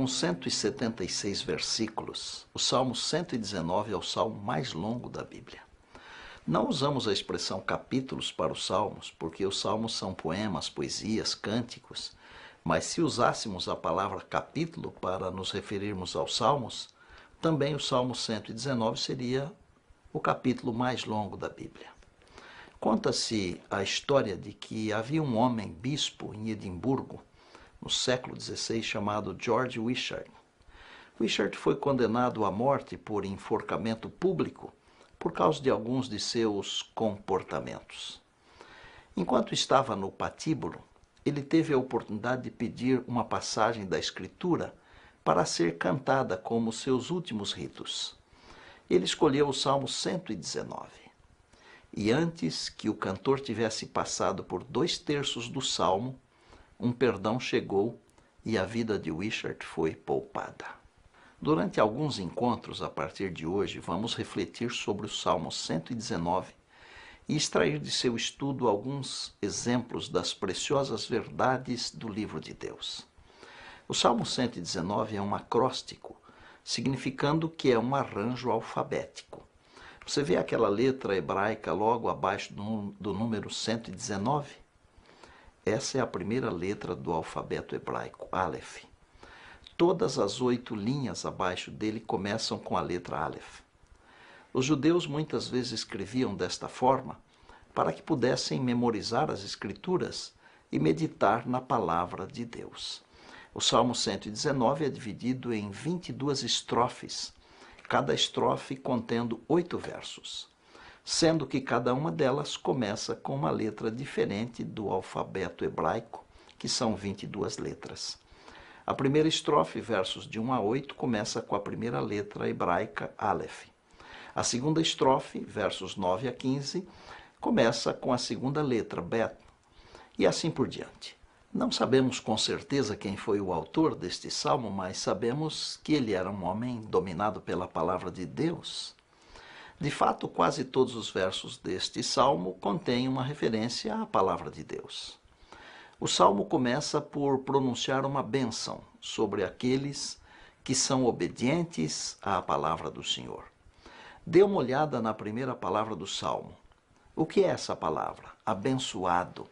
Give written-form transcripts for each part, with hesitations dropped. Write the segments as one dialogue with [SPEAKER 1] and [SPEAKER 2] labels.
[SPEAKER 1] Com 176 versículos, o Salmo 119 é o salmo mais longo da Bíblia. Não usamos a expressão capítulos para os salmos, porque os salmos são poemas, poesias, cânticos, mas se usássemos a palavra capítulo para nos referirmos aos salmos, também o Salmo 119 seria o capítulo mais longo da Bíblia. Conta-se a história de que havia um homem bispo em Edimburgo, no século XVI, chamado George Wishart. Wishart foi condenado à morte por enforcamento público por causa de alguns de seus comportamentos. Enquanto estava no patíbulo, ele teve a oportunidade de pedir uma passagem da Escritura para ser cantada como seus últimos ritos. Ele escolheu o Salmo 119. E antes que o cantor tivesse passado por 2/3 do salmo, um perdão chegou e a vida de Wishart foi poupada. Durante alguns encontros a partir de hoje, vamos refletir sobre o Salmo 119 e extrair de seu estudo alguns exemplos das preciosas verdades do livro de Deus. O Salmo 119 é um acróstico, significando que é um arranjo alfabético. Você vê aquela letra hebraica logo abaixo do número 119? Essa é a primeira letra do alfabeto hebraico, Aleph. Todas as 8 linhas abaixo dele começam com a letra Aleph. Os judeus muitas vezes escreviam desta forma para que pudessem memorizar as Escrituras e meditar na palavra de Deus. O Salmo 119 é dividido em 22 estrofes, cada estrofe contendo 8 versos, sendo que cada uma delas começa com uma letra diferente do alfabeto hebraico, que são 22 letras. A primeira estrofe, versos de 1 a 8, começa com a primeira letra hebraica, Aleph. A segunda estrofe, versos 9 a 15, começa com a segunda letra, Bet, e assim por diante. Não sabemos com certeza quem foi o autor deste salmo, mas sabemos que ele era um homem dominado pela palavra de Deus. De fato, quase todos os versos deste salmo contêm uma referência à palavra de Deus. O salmo começa por pronunciar uma bênção sobre aqueles que são obedientes à palavra do Senhor. Dê uma olhada na primeira palavra do salmo. O que é essa palavra? Abençoado.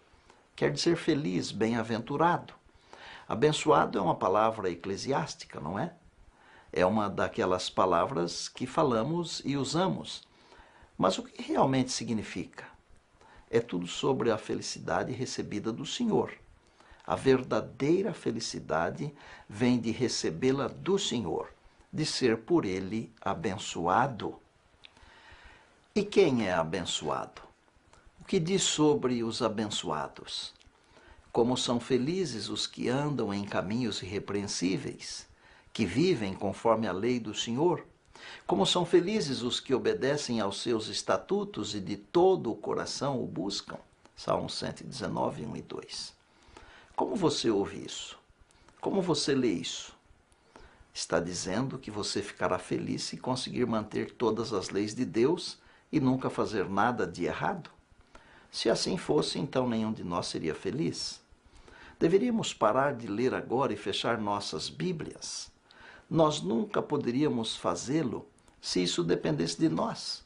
[SPEAKER 1] Quer dizer feliz, bem-aventurado. Abençoado é uma palavra eclesiástica, não é? É uma daquelas palavras que falamos e usamos. Mas o que realmente significa? É tudo sobre a felicidade recebida do Senhor. A verdadeira felicidade vem de recebê-la do Senhor, de ser por Ele abençoado. E quem é abençoado? O que diz sobre os abençoados? Como são felizes os que andam em caminhos irrepreensíveis, que vivem conforme a lei do Senhor. Como são felizes os que obedecem aos seus estatutos e de todo o coração o buscam. Salmo 119, 1 e 2. Como você ouve isso? Como você lê isso? Está dizendo que você ficará feliz se conseguir manter todas as leis de Deus e nunca fazer nada de errado? Se assim fosse, então nenhum de nós seria feliz. Deveríamos parar de ler agora e fechar nossas Bíblias. Nós nunca poderíamos fazê-lo se isso dependesse de nós.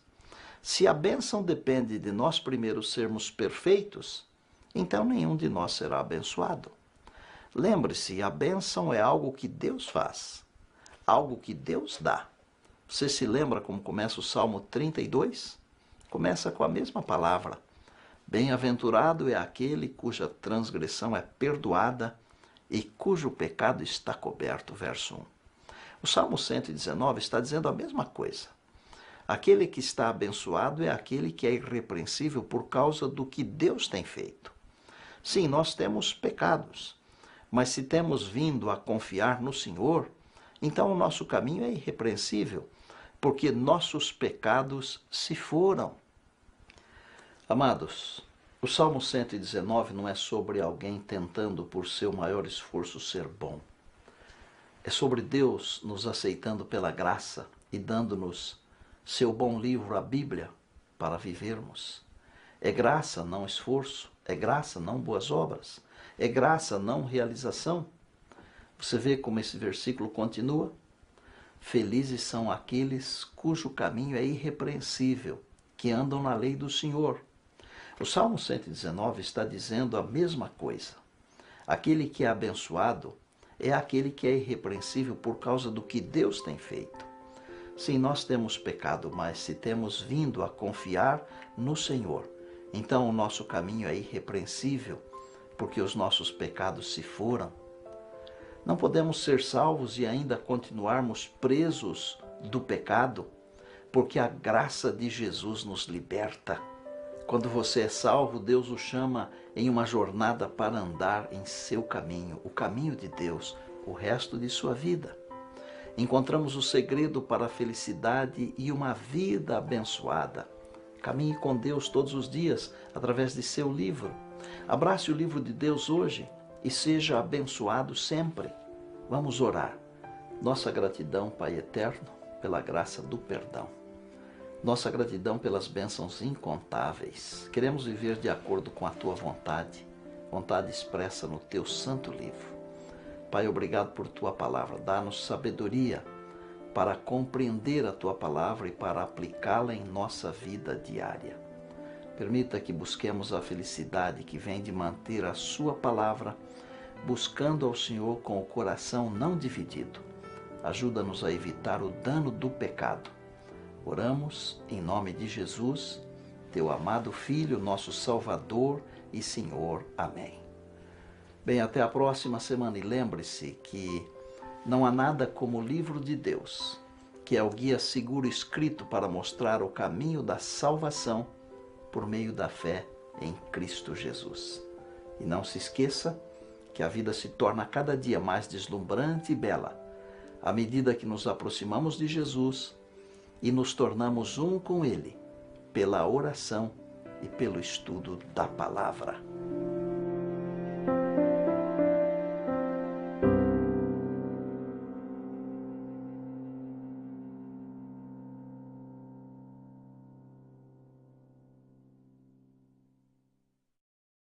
[SPEAKER 1] Se a bênção depende de nós primeiro sermos perfeitos, então nenhum de nós será abençoado. Lembre-se, a bênção é algo que Deus faz, algo que Deus dá. Você se lembra como começa o Salmo 32? Começa com a mesma palavra. Bem-aventurado é aquele cuja transgressão é perdoada e cujo pecado está coberto. Verso 1. O Salmo 119 está dizendo a mesma coisa. Aquele que está abençoado é aquele que é irrepreensível por causa do que Deus tem feito. Sim, nós temos pecados, mas se temos vindo a confiar no Senhor, então o nosso caminho é irrepreensível, porque nossos pecados se foram. Amados, o Salmo 119 não é sobre alguém tentando por seu maior esforço ser bom. É sobre Deus nos aceitando pela graça e dando-nos seu bom livro, a Bíblia, para vivermos. É graça, não esforço. É graça, não boas obras. É graça, não realização. Você vê como esse versículo continua? Felizes são aqueles cujo caminho é irrepreensível, que andam na lei do Senhor. O Salmo 119 está dizendo a mesma coisa. Aquele que é abençoado é aquele que é irrepreensível por causa do que Deus tem feito. Sim, nós temos pecado, mas se temos vindo a confiar no Senhor, então o nosso caminho é irrepreensível, porque os nossos pecados se foram. Não podemos ser salvos e ainda continuarmos presos do pecado, porque a graça de Jesus nos liberta. Quando você é salvo, Deus o chama em uma jornada para andar em seu caminho, o caminho de Deus, o resto de sua vida. Encontramos o segredo para a felicidade e uma vida abençoada. Caminhe com Deus todos os dias através de seu livro. Abrace o livro de Deus hoje e seja abençoado sempre. Vamos orar. Nossa gratidão, Pai eterno, pela graça do perdão. Nossa gratidão pelas bênçãos incontáveis. Queremos viver de acordo com a Tua vontade, vontade expressa no Teu santo livro. Pai, obrigado por Tua palavra. Dá-nos sabedoria para compreender a Tua palavra e para aplicá-la em nossa vida diária. Permita que busquemos a felicidade que vem de manter a Sua palavra, buscando ao Senhor com o coração não dividido. Ajuda-nos a evitar o dano do pecado. Oramos em nome de Jesus, Teu amado Filho, nosso Salvador e Senhor. Amém. Bem, até a próxima semana e lembre-se que não há nada como o livro de Deus, que é o guia seguro escrito para mostrar o caminho da salvação por meio da fé em Cristo Jesus. E não se esqueça que a vida se torna cada dia mais deslumbrante e bela, à medida que nos aproximamos de Jesus e nos tornamos um com Ele, pela oração e pelo estudo da palavra.